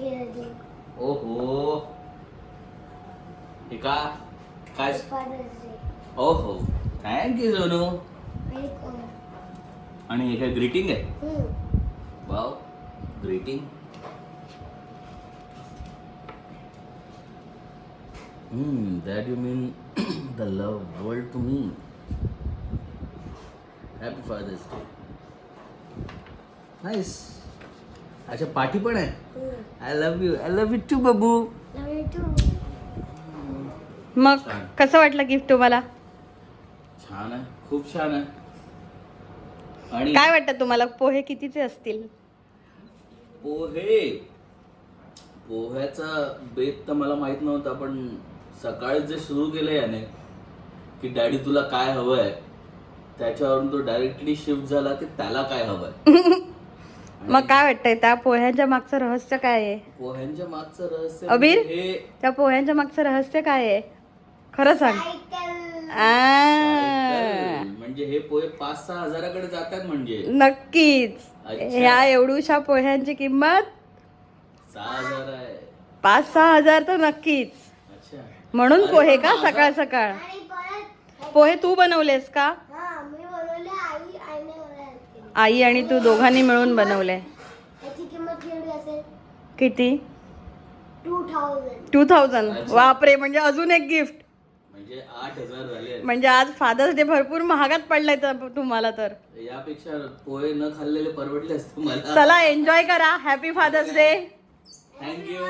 ओहो हे का काय ओहो थँक्यू सोनू. आणि हे काय ग्रीटिंग आहे. Wow greeting. That you mean the love world to me. Happy Father's Day. Nice. अच्छा पाठी पण आहे. I love you too बाबू. मग कसं वाटलं गिफ्ट तुम्हाला? छान आहे, खूप छान आहे. आणि काय वाटतं तुम्हाला पोहे कितीचे असतील? पोह्याचा बेत तर मला माहित नव्हता, पण सकाळी जे सुरू केलं याने की डॅडी तुला काय हवंय, त्याच्यावरून तो डायरेक्टली शिफ्ट झाला की त्याला काय हवंय. मग काय वाटतंय त्या पोह्यांच्या मागचं रहस्य काय आहे? पोह्यांच्या मागचं रहस्य अबीर हे त्या पोह्यांच्या मागचं रहस्य काय आहे खरं सांग. म्हणजे हे पोहे 5-6 हजाराकडे जातात म्हणजे. नक्कीच. अच्छा. ह्या एवढूशा पोह्यांची किंमत 6,000 आहे. 5-6 हजार तर नक्कीच. अच्छा. म्हणून अरे पोहे पण का माझा- सकाळ सकाळ? पोहे तू बनवलेस का? आई आणि तू दोघांनी मिळून बनवले. किती? 2000. बापरे, म्हणजे अजून एक गिफ्ट. म्हणजे 8,000 झाले. म्हणजे आज फादर्स डे भरपूर महागात पडलाय तुम्हाला तर. यापेक्षा पोहे न खाल्लेले परवडले असते मला. चला एन्जॉय करा. Happy father's day. थँक्यू.